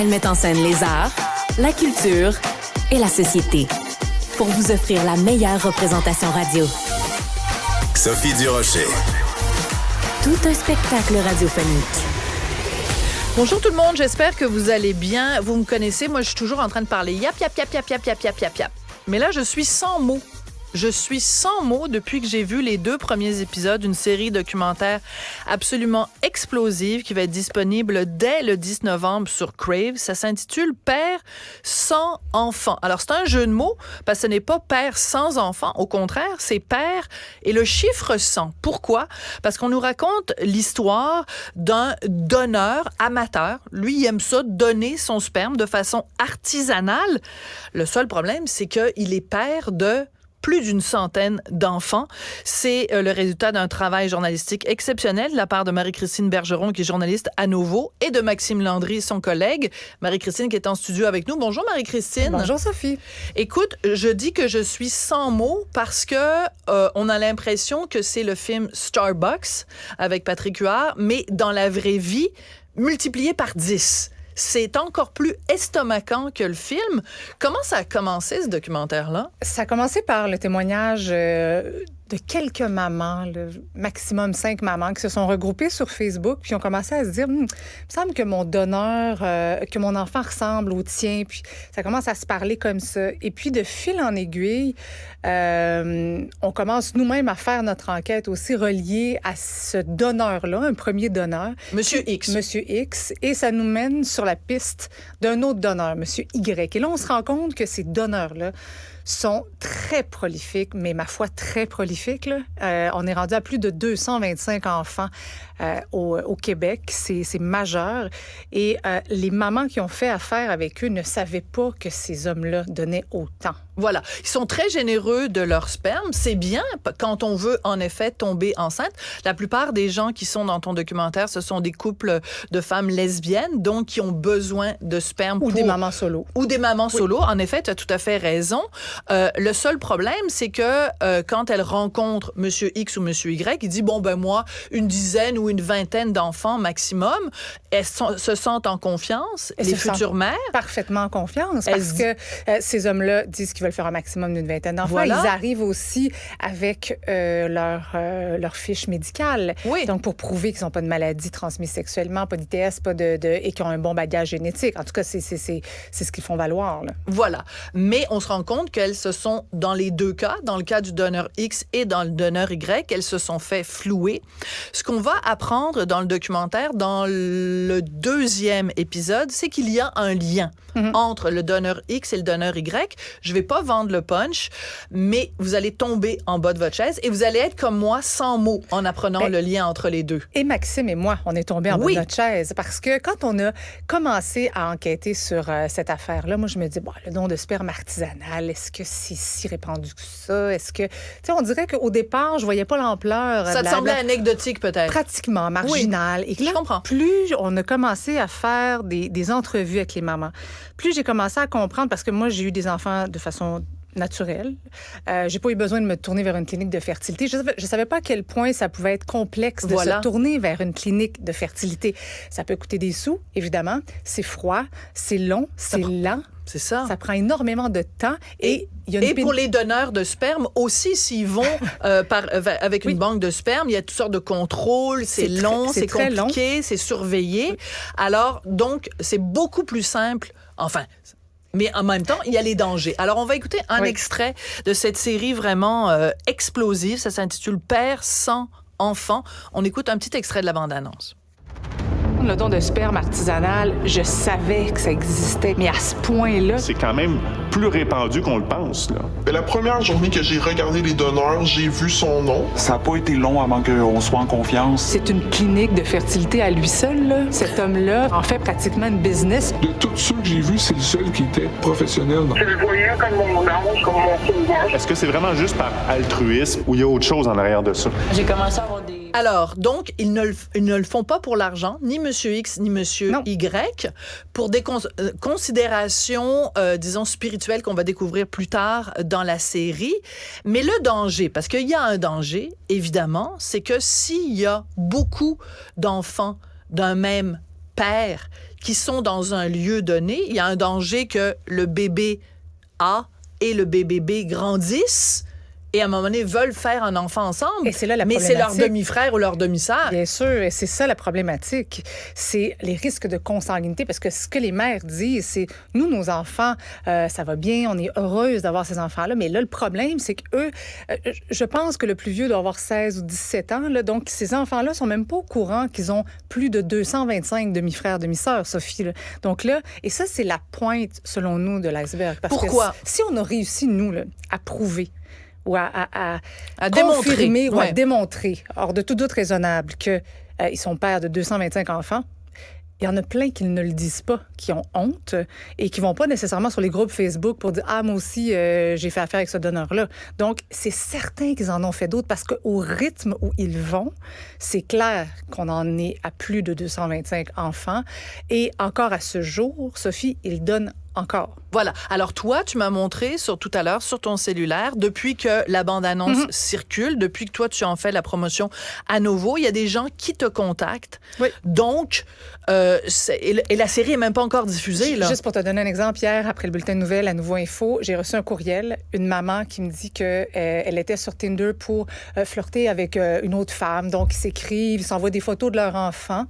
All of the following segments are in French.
Elles mettent en scène les arts, la culture et la société pour vous offrir la meilleure représentation radio. Sophie Durocher. Tout un spectacle radiophonique. Bonjour tout le monde, j'espère que vous allez bien. Vous me connaissez, moi je suis toujours en train de parler yap. Mais là, je suis sans mots. Je suis sans mots depuis que j'ai vu les 2 premiers épisodes d'une série documentaire absolument explosive qui va être disponible dès le 10 novembre sur Crave. Ça s'intitule « Père sans enfant ». Alors, c'est un jeu de mots parce que ce n'est pas « père sans enfant ». Au contraire, c'est « père » et le chiffre 100. Pourquoi? Parce qu'on nous raconte l'histoire d'un donneur amateur. Lui, il aime ça, donner son sperme de façon artisanale. Le seul problème, c'est qu'il est père de plus d'une centaine d'enfants. C'est le résultat d'un travail journalistique exceptionnel de la part de Marie-Christine Bergeron, qui est journaliste à Nouveau, et de Maxime Landry, son collègue. Marie-Christine qui est en studio avec nous. Bonjour Marie-Christine. Bonjour Sophie. Écoute, je dis que je suis sans mots parce que on a l'impression que c'est le film Starbucks avec Patrick Huard, mais dans la vraie vie, multiplié par 10. C'est encore plus estomacant que le film. Comment ça a commencé, ce documentaire-là? Ça a commencé par le témoignage de quelques mamans, maximum 5 mamans, qui se sont regroupées sur Facebook, puis ont commencé à se dire, il me semble que mon donneur, que mon enfant ressemble au tien, puis ça commence à se parler comme ça. Et puis, de fil en aiguille, on commence nous-mêmes à faire notre enquête aussi reliée à ce donneur-là, un premier donneur. Monsieur X. Monsieur X. Et ça nous mène sur la piste d'un autre donneur, Monsieur Y. Et là, on se rend compte que ces donneurs-là sont très prolifiques, mais ma foi, très prolifiques. Là. On est rendu à plus de 225 enfants au Québec. C'est majeur. Et les mamans qui ont fait affaire avec eux ne savaient pas que ces hommes-là donnaient autant. Voilà. Ils sont très généreux de leur sperme. C'est bien quand on veut, en effet, tomber enceinte. La plupart des gens qui sont dans ton documentaire, ce sont des couples de femmes lesbiennes, donc qui ont besoin de sperme. Ou des mamans solo. Ou des mamans solo. En effet, tu as tout à fait raison. Le seul problème, c'est que quand elle rencontre Monsieur X ou Monsieur Y, il dit, bon, ben moi, une dizaine ou une vingtaine d'enfants maximum, elles se sentent en confiance, les futures mères. Parfaitement en confiance, parce que ces hommes-là disent qu'ils veulent faire un maximum d'une vingtaine d'enfants. Voilà. Ils arrivent aussi avec leur fiche médicale. Oui. Donc, pour prouver qu'ils n'ont pas de maladie transmise sexuellement, pas d'ITS, et qu'ils ont un bon bagage génétique. En tout cas, c'est ce qu'ils font valoir. Là. Voilà. Mais on se rend compte qu'elles se sont, dans les 2 cas, dans le cas du donneur X et dans le donneur Y, elles se sont fait flouer. Ce qu'on va apprendre dans le documentaire, dans le 2e épisode, c'est qu'il y a un lien entre le donneur X et le donneur Y. Je vais pas vendre le punch, mais vous allez tomber en bas de votre chaise et vous allez être comme moi, sans mots, en apprenant le lien entre les 2. Et Maxime et moi, on est tombés en bas de notre chaise parce que quand on a commencé à enquêter sur cette affaire-là, moi, je me dis, bon, le don de sperme artisanal, est-ce que c'est si répandu que ça? Est-ce que... Tu sais, on dirait qu'au départ, je voyais pas l'ampleur. Ça te semblait anecdotique, peut-être? Pratiquement, marginal. Oui, et là, je comprends. Plus on a commencé à faire des entrevues avec les mamans, plus j'ai commencé à comprendre, parce que moi, j'ai eu des enfants de façon naturelle. J'ai pas eu besoin de me tourner vers une clinique de fertilité. Je savais pas à quel point ça pouvait être complexe de se tourner vers une clinique de fertilité. Ça peut coûter des sous, évidemment. C'est froid, c'est long, c'est lent. C'est ça. Ça prend énormément de temps. Et pour les donneurs de sperme aussi, s'ils vont avec une banque de sperme, il y a toutes sortes de contrôles. C'est long, c'est compliqué, c'est surveillé. Alors, donc, c'est beaucoup plus simple. Enfin... Mais en même temps, il y a les dangers. Alors, on va écouter un extrait de cette série vraiment explosive. Ça s'intitule « Père sans enfant ». On écoute un petit extrait de la bande-annonce. Le don de sperme artisanal, je savais que ça existait, mais à ce point-là... C'est quand même plus répandu qu'on le pense, là. La première journée que j'ai regardé les donneurs, j'ai vu son nom. Ça n'a pas été long avant qu'on soit en confiance. C'est une clinique de fertilité à lui seul, là. Cet homme-là en fait pratiquement une business. De tous ceux que j'ai vus, c'est le seul qui était professionnel. Je le voyais comme mon ange, comme mon sauveur. Est-ce que c'est vraiment juste par altruisme ou il y a autre chose en arrière de ça? J'ai commencé à avoir des... Alors, donc, ils ne le font pas pour l'argent, ni Monsieur X, ni Monsieur Y, pour des considérations, disons, spirituelles qu'on va découvrir plus tard dans la série. Mais le danger, parce qu'il y a un danger, évidemment, c'est que s'il y a beaucoup d'enfants d'un même pères qui sont dans un lieu donné, il y a un danger que le bébé A et le bébé B grandissent et à un moment donné veulent faire un enfant ensemble. Et c'est là la mais c'est leur problématique. demi-frère ou leur demi-sœur. Bien sûr, et c'est ça la problématique. C'est les risques de consanguinité, parce que ce que les mères disent, c'est nous, nos enfants, ça va bien, on est heureuse d'avoir ces enfants-là, mais là, le problème, c'est qu'eux, je pense que le plus vieux doit avoir 16 ou 17 ans, là, donc ces enfants-là sont même pas au courant qu'ils ont plus de 225 demi-frères, demi-sœurs, Sophie. Là. Donc là, et ça, c'est la pointe, selon nous, de l'iceberg. Parce Pourquoi? Que si on a réussi, nous, là, à prouver ou à démontrer, confirmer ou à ouais. démontrer, hors de tout doute raisonnable, qu'ils sont pères de 225 enfants, il y en a plein qui ne le disent pas, qui ont honte et qui vont pas nécessairement sur les groupes Facebook pour dire « Ah, moi aussi, j'ai fait affaire avec ce donneur-là ». Donc, c'est certain qu'ils en ont fait d'autres parce qu'au rythme où ils vont, c'est clair qu'on en est à plus de 225 enfants. Et encore à ce jour, Sophie, ils donnent encore. Voilà. Alors toi, tu m'as montré tout à l'heure sur ton cellulaire, depuis que la bande-annonce circule, depuis que toi, tu en fais la promotion à nouveau, il y a des gens qui te contactent. Oui. Donc, et la série n'est même pas encore diffusée. Là. Juste pour te donner un exemple, hier, après le bulletin de nouvelles à Nouveau Info, j'ai reçu un courriel, une maman qui me dit qu'elle était sur Tinder pour flirter avec une autre femme. Donc, ils s'écrivent, ils s'envoient des photos de leur enfant.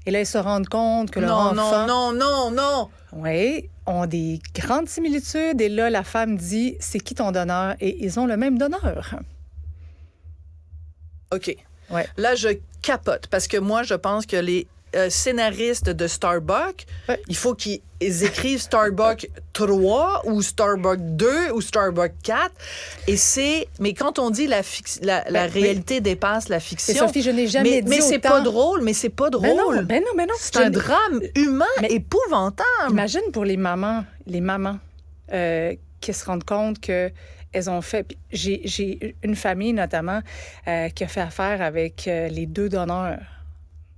Et là, ils se rendent compte que leur enfant... Non. Oui, ont des grandes similitudes. Et là, la femme dit, c'est qui ton donneur? Et ils ont le même donneur. OK. Ouais. Là, je capote parce que moi, je pense que les scénaristes de Starbucks, il faut qu'ils écrivent Starbucks 3 ou Starbucks 2 ou Starbucks 4. Mais quand on dit la réalité dépasse la fiction... Et Sophie, je n'ai jamais dit mais c'est autant... pas drôle, mais c'est pas drôle. Ben non. C'est un drame humain épouvantable. Imagine pour les mamans qui se rendent compte que elles ont fait... J'ai une famille, notamment, qui a fait affaire avec les deux donneurs.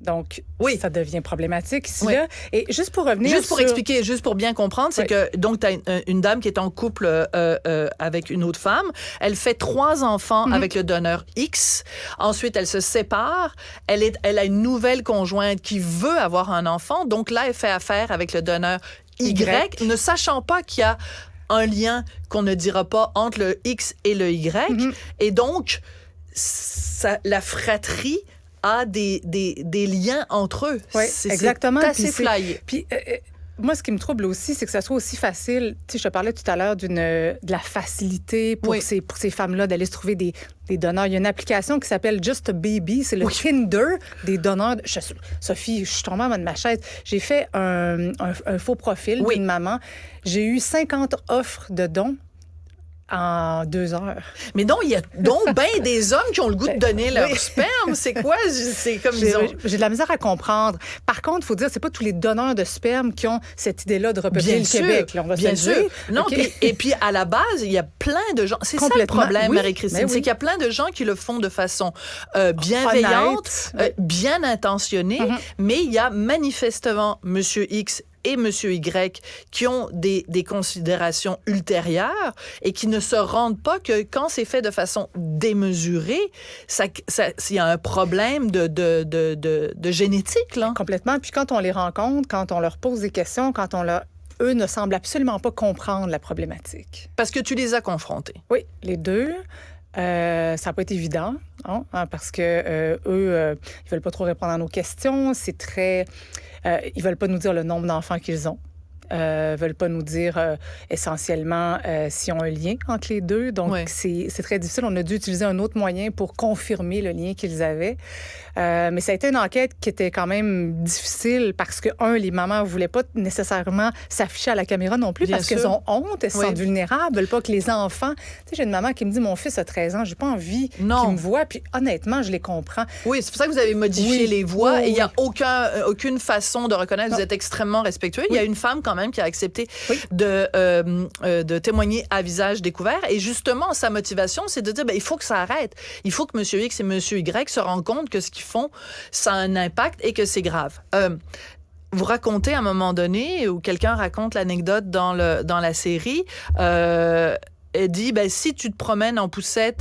Donc, ça devient problématique ici, là. Et juste pour revenir expliquer, juste pour bien comprendre, c'est que, donc, tu as une dame qui est en couple avec une autre femme. Elle fait 3 enfants avec le donneur X. Ensuite, elle se sépare. Elle a une nouvelle conjointe qui veut avoir un enfant. Donc là, elle fait affaire avec le donneur Y. Ne sachant pas qu'il y a un lien qu'on ne dira pas entre le X et le Y. Et donc, la fratrie a des liens entre eux. Oui, exactement. C'est assez flyé. Puis, moi, ce qui me trouble aussi, c'est que ça soit aussi facile. Tu sais, je te parlais tout à l'heure de la facilité pour ces femmes-là d'aller se trouver des donneurs. Il y a une application qui s'appelle Just a Baby. C'est le Tinder des donneurs. Sophie, je suis tombée en bas de ma chaise. J'ai fait un faux profil d'une maman. J'ai eu 50 offres de dons en 2 heures. Mais donc, il y a bien des hommes qui ont le goût de donner leur sperme. C'est quoi? C'est comme J'ai de la misère à comprendre. Par contre, il faut dire, c'est pas tous les donneurs de sperme qui ont cette idée-là de repeupler le Québec. Là, on va bien se le sûr. dire. Non, Okay. et puis, à la base, il y a plein de gens... C'est ça le problème, Marie-Christine. C'est qu'il y a plein de gens qui le font de façon bienveillante, bien intentionnée, mais il y a manifestement Monsieur X et Monsieur Y qui ont des considérations ultérieures et qui ne se rendent pas que quand c'est fait de façon démesurée, il y a un problème de génétique, là. Complètement. Puis quand on les rencontre, quand on leur pose des questions, eux ne semblent absolument pas comprendre la problématique. Parce que tu les as confrontés. Oui, les deux. Ça n'a pas été évident, parce que eux, ils veulent pas trop répondre à nos questions. C'est très... ils veulent pas nous dire le nombre d'enfants qu'ils ont. Veulent pas nous dire essentiellement s'ils ont un lien entre les deux. Donc, c'est très difficile. On a dû utiliser un autre moyen pour confirmer le lien qu'ils avaient. Mais ça a été une enquête qui était quand même difficile parce que, les mamans ne voulaient pas nécessairement s'afficher à la caméra non plus parce qu'elles ont honte, elles se sentent vulnérables, veulent pas que les enfants... Tu sais, j'ai une maman qui me dit, mon fils a 13 ans, j'ai pas envie qu'il me voie. Puis honnêtement, je les comprends. Oui, c'est pour ça que vous avez modifié les voix et il n'y a aucune façon de reconnaître. Vous êtes extrêmement respectueux. Il y a une femme quand même qui a accepté de témoigner à visage découvert. Et justement, sa motivation, c'est de dire, il faut que ça arrête. Il faut que M. X et M. Y se rendent compte que ce qu'ils font, ça a un impact et que c'est grave. Vous racontez à un moment donné, ou quelqu'un raconte l'anecdote dans la série, elle dit, ben, si tu te promènes en poussette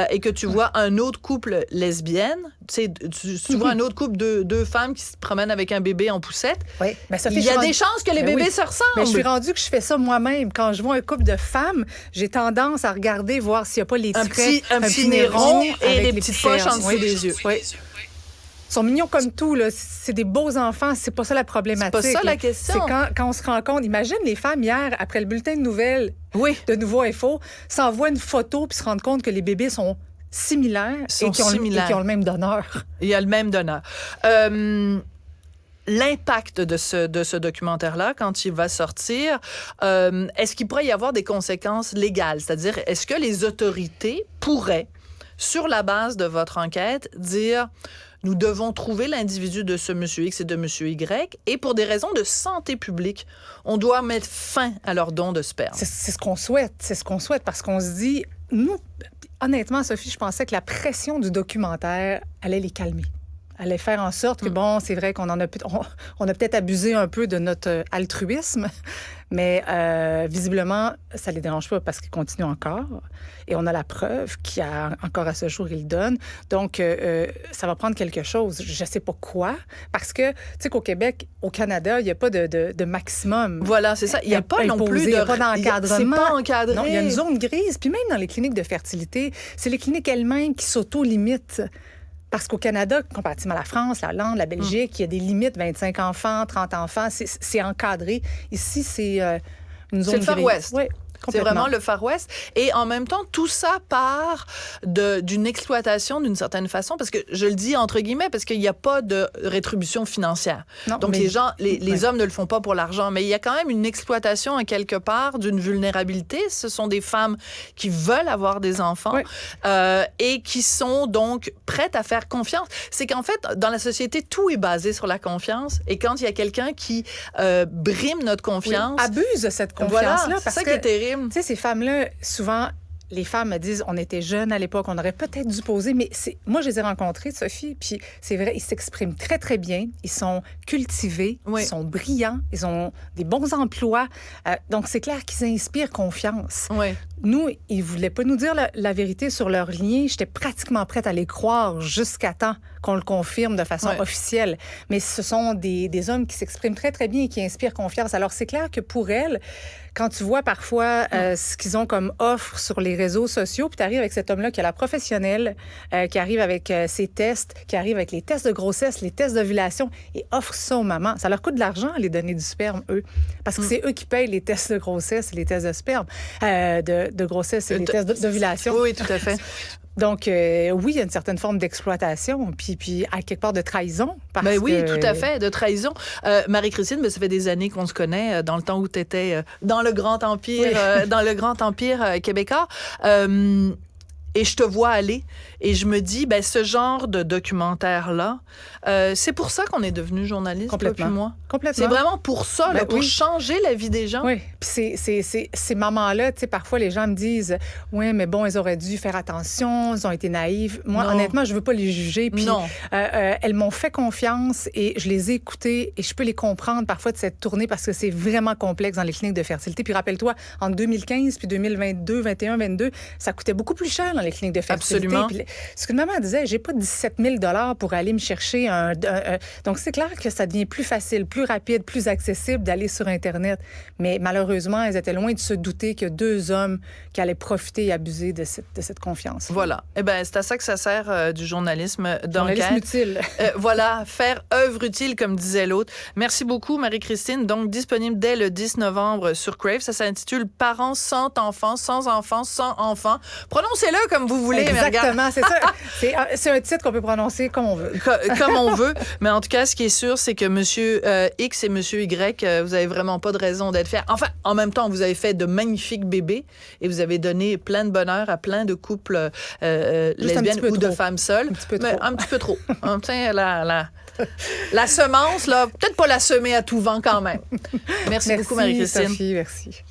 et que tu vois un autre couple lesbienne, tu vois un autre couple de deux femmes qui se promènent avec un bébé en poussette, oui. Ben, Sophie, il y a des chances que les bébés se ressemblent. Mais je suis rendue que je fais ça moi-même. Quand je vois un couple de femmes, j'ai tendance à regarder, voir s'il n'y a pas les traits. Un petit nez rond et les petites poches en dessous des yeux. Oui. Ils sont mignons comme tout, là. C'est des beaux enfants, c'est pas ça la problématique. C'est pas ça la question. C'est quand on se rend compte. Imagine les femmes hier, après le bulletin de nouvelles de Nouveau Info, s'envoient une photo puis se rendent compte que les bébés sont similaires et qui ont le même donneur. Il y a le même donneur. L'impact de ce documentaire-là, quand il va sortir, est-ce qu'il pourrait y avoir des conséquences légales? C'est-à-dire, est-ce que les autorités pourraient, sur la base de votre enquête, dire... Nous devons trouver l'individu de ce monsieur X et de monsieur Y, et pour des raisons de santé publique, on doit mettre fin à leur don de sperme. C'est ce qu'on souhaite. C'est ce qu'on souhaite parce qu'on se dit, nous, honnêtement, Sophie, je pensais que la pression du documentaire allait les calmer. Allait faire en sorte que, bon, c'est vrai qu'on a peut-être abusé un peu de notre altruisme, mais visiblement, ça ne les dérange pas parce qu'ils continuent encore. Et on a la preuve qu'il y a encore à ce jour, ils le donnent. Donc, ça va prendre quelque chose. Je ne sais pas quoi, parce que, tu sais qu'au Québec, au Canada, il n'y a pas de maximum. Voilà, c'est ça. Il n'y a pas non plus Il n'y a pas d'encadrement. C'est pas encadré. Non, il y a une zone grise. Puis même dans les cliniques de fertilité, c'est les cliniques elles-mêmes qui s'auto-limitent. Parce qu'au Canada, comparativement à la France, la Hollande, la Belgique, il y a des limites, 25 enfants, 30 enfants, c'est encadré. Ici, c'est une zone grise. C'est le Far West. Oui. C'est vraiment le Far West. Et en même temps, tout ça part d'une exploitation d'une certaine façon, parce que je le dis entre guillemets, parce qu'il n'y a pas de rétribution financière. Non, donc les hommes ne le font pas pour l'argent, mais il y a quand même une exploitation à quelque part d'une vulnérabilité. Ce sont des femmes qui veulent avoir des enfants et qui sont donc prêtes à faire confiance. C'est qu'en fait, dans la société, tout est basé sur la confiance. Et quand il y a quelqu'un qui brime notre confiance... abuse de cette confiance-là. Voilà, c'est ça qui est terrible. Tu sais, ces femmes-là, souvent, les femmes me disent, on était jeunes à l'époque, on aurait peut-être dû poser, mais moi, je les ai rencontrées, Sophie, puis c'est vrai, ils s'expriment très, très bien, ils sont cultivés, ils sont brillants, ils ont des bons emplois, donc c'est clair qu'ils inspirent confiance. Oui. Nous, ils ne voulaient pas nous dire la vérité sur leur lien. J'étais pratiquement prête à les croire jusqu'à temps qu'on le confirme de façon officielle. Mais ce sont des hommes qui s'expriment très, très bien et qui inspirent confiance. Alors, c'est clair que pour elles, quand tu vois parfois ce qu'ils ont comme offre sur les réseaux sociaux, puis tu arrives avec cet homme-là qui a la professionnelle, qui arrive avec ses tests, qui arrive avec les tests de grossesse, les tests d'ovulation, et offre ça aux mamans. Ça leur coûte de l'argent à les donner du sperme, eux. Parce que c'est eux qui payent les tests de grossesse et les tests de sperme, de grossesse et les tests d'ovulation. Oui, tout à fait. Donc, oui, il y a une certaine forme d'exploitation, puis à quelque part de trahison. Oui, tout à fait, de trahison. Marie-Christine, ça fait des années qu'on se connaît, dans le temps où tu étais dans le Grand Empire, dans le Grand Empire québécois. Et je te vois aller et je me dis, ce genre de documentaire-là, c'est pour ça qu'on est devenu journaliste, toi puis moi. Complètement. C'est vraiment pour ça, pour changer la vie des gens. Oui, puis ces mamans-là, tu sais, parfois les gens me disent, oui, mais bon, elles auraient dû faire attention, elles ont été naïves. Moi, honnêtement, je veux pas les juger. Puis elles m'ont fait confiance et je les ai écoutées et je peux les comprendre parfois de cette tournée parce que c'est vraiment complexe dans les cliniques de fertilité. Puis rappelle-toi, entre 2015 puis 2022, 21, 22, ça coûtait beaucoup plus cher dans les cliniques de fertilité. Absolument. Puis, ce que maman disait, j'ai pas 17 000 $ pour aller me chercher donc, c'est clair que ça devient plus facile, plus rapide, plus accessible d'aller sur Internet. Mais malheureusement, elles étaient loin de se douter qu'il y a deux hommes qui allaient profiter et abuser de cette confiance. Voilà. C'est à ça que ça sert du journalisme d'enquête. Journalisme utile. Voilà, faire œuvre utile, comme disait l'autre. Merci beaucoup, Marie-Christine. Donc, disponible dès le 10 novembre sur Crave. Ça s'intitule « Parents sans enfants, sans enfants, sans enfants ». Prononcez-le comme vous voulez. Exactement, c'est ça. C'est un titre qu'on peut prononcer comme on veut. Comme on veut. Mais en tout cas, ce qui est sûr, c'est que Monsieur X et Monsieur Y, vous avez vraiment pas de raison d'être fiers. Enfin, en même temps, vous avez fait de magnifiques bébés et vous avez donné plein de bonheur à plein de couples lesbiennes ou de femmes seules. Un petit peu trop. La semence, là, peut-être pas la semer à tout vent quand même. Merci beaucoup, Marie-Christine. Sophie, merci.